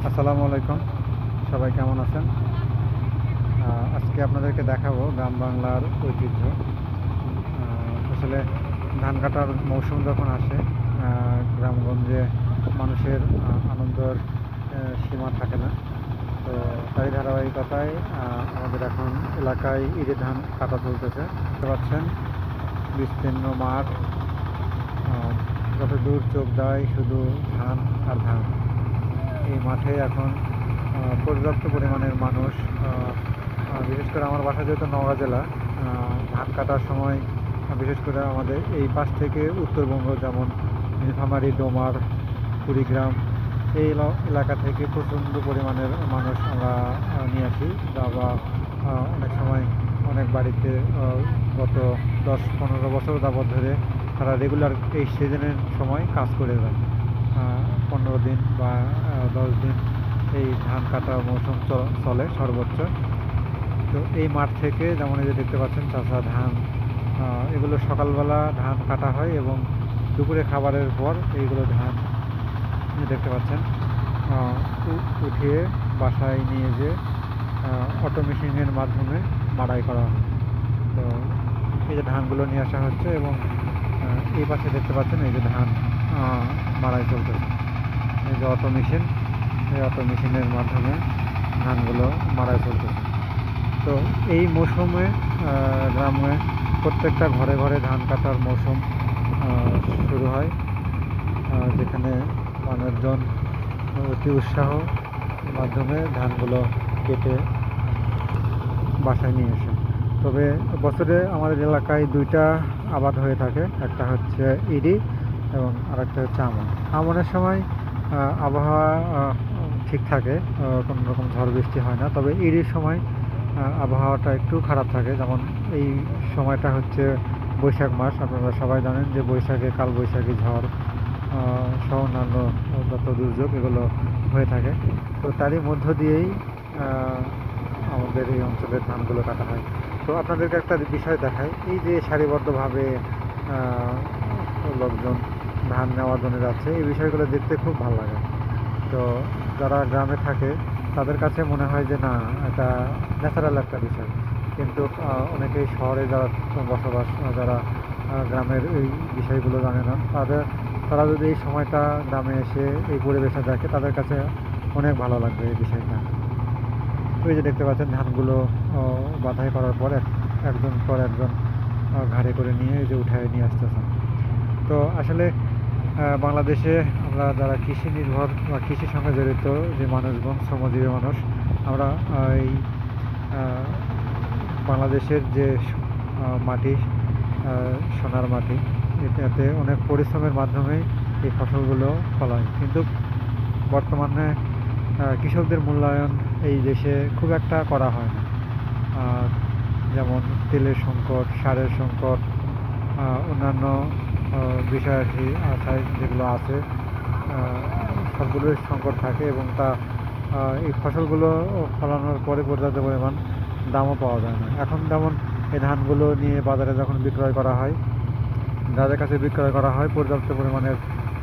আসসালামু আলাইকুম। সবাই কেমন আছেন? আজকে আপনাদেরকে দেখাবো গ্রাম বাংলার ঐতিহ্য। আসলে ধান কাটার মৌসুম যখন আসে, গ্রামগঞ্জে মানুষের আনন্দের সীমা থাকে না। তো তাই ধারাবাহিকতায় আমাদের এখন এলাকায় ঈদের ধান কাটা চলতেছে। দেখতে পাচ্ছেন বিস্তীর্ণ মাঠ, যত দূর চোখ দেয় শুধু ধান আর ধান। এই মাঠে এখন পর্যাপ্ত পরিমাণের মানুষ, বিশেষ করে আমার বাসা যেহেতু নওগাঁ জেলা, ধান কাটার সময় বিশেষ করে আমাদের এই পাশ থেকে উত্তরবঙ্গ, যেমন নীলফামারী, ডোমার, কুড়িগ্রাম, এই এলাকা থেকে প্রচণ্ড পরিমাণের মানুষ আমরা নিয়ে আসি। বা অনেক সময় অনেক বাড়িতে গত 10-15 বছর যাবৎ ধরে তারা রেগুলার এই সিজনের সময় কাজ করে যায়। 15 দিন বা 10 দিন এই ধান কাটা মৌসুম চলে সর্বোচ্চ। তো এই মাঠ থেকে যেমন এই যে দেখতে পাচ্ছেন চাষা ধান, এগুলো সকালবেলা ধান কাটা হয় এবং দুপুরে খাবারের পর এইগুলো ধান দেখতে পাচ্ছেন উঠিয়ে বাসায় নিয়ে যেয়ে অটো মেশিনের মাধ্যমে মাড়াই করা হয়। তো এই যে ধানগুলো নিয়ে আসা হচ্ছে এবং এই পাশে দেখতে পাচ্ছেন এই যে ধান মাড়াই চলতেছে। এই যে অটো মেশিন, এই অটো মেশিনের মাধ্যমে ধানগুলো মাড়াই চলতেছে। তো এই মৌসুমে গ্রামে প্রত্যেকটা ঘরে ঘরে ধান কাটার মৌসুম শুরু হয়, যেখানে মানুষজন অতি উৎসাহ মাধ্যমে ধানগুলো কেটে বাসায় নিয়ে আসে। তবে বছরে আমাদের এলাকায় দুইটা আবাদ হয়ে থাকে, একটা হচ্ছে ইরি এবং আরেকটা হচ্ছে আমন। আমনের সময় আবহাওয়া ঠিক থাকে, কোনো রকম ঝড় বৃষ্টি হয় না। তবে ইরির সময় আবহাওয়াটা একটু খারাপ থাকে। যেমন এই সময়টা হচ্ছে বৈশাখ মাস, আপনারা সবাই জানেন যে বৈশাখে কালবৈশাখী ঝড় সহ অন্যান্য যত দুর্যোগ এগুলো হয়ে থাকে। তো তারই মধ্য দিয়েই আমাদের এই অঞ্চলের ধানগুলো কাটা হয়। তো আপনাদেরকে একটা বিষয় দেখায়, এই যে সারিবদ্ধভাবে লোকজন ধান নেওয়ার জন্য যাচ্ছে, এই বিষয়গুলো দেখতে খুব ভালো লাগে। তো যারা গ্রামে থাকে তাদের কাছে মনে হয় যে না, এটা ন্যাচারাল একটা বিষয়। কিন্তু অনেকেই শহরে যারা বসবাস, যারা গ্রামের এই বিষয়গুলো জানে না, তারা যদি এই সময়টা গ্রামে এসে এই পরিবেশে দেখে, তাদের কাছে অনেক ভালো লাগবে এই বিষয়টা। ওই যে দেখতে পাচ্ছেন ধানগুলো বাঁধাই করার পর একজন পর একজন ঘাড়ে করে নিয়ে এই যে উঠায় নিয়ে আসতেছেন। তো আসলে বাংলাদেশে আমরা যারা কৃষি নির্ভর বা কৃষির সঙ্গে জড়িত যে মানুষগণ, শ্রমজীবী মানুষ, আমরা এই বাংলাদেশের যে মাটি, সোনার মাটি, এটাতে অনেক পরিশ্রমের মাধ্যমে এই ফসলগুলো ফলায়। কিন্তু বর্তমানে কৃষকদের মূল্যায়ন এই দেশে খুব একটা করা হয় না। যেমন তেলের সংকট, সারের সংকট, অন্যান্য বিষয় যেগুলো আছে, সবগুলোর সংকট থাকে এবং এই ফসলগুলো ফলানোর পরে পর্যাপ্ত পরিমাণ দামও পাওয়া যায় না। এখন যেমন এই ধানগুলো নিয়ে বাজারে যখন বিক্রয় করা হয়, যাদের কাছে বিক্রয় করা হয় পর্যাপ্ত পরিমাণের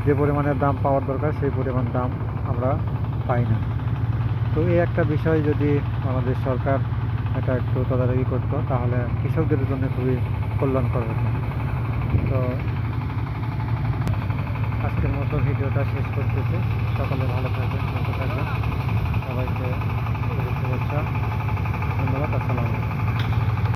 যে পরিমাণের দাম পাওয়ার দরকার সেই পরিমাণ দাম আমরা পাই না। তো এই একটা বিষয় যদি আমাদের সরকার এটা একটু তদারকি করতো, তাহলে কৃষকদের জন্য খুবই কল্যাণকর হতো। তো আজকের মতো ভিডিওটা শেষ করতেছি। সকলে ভালো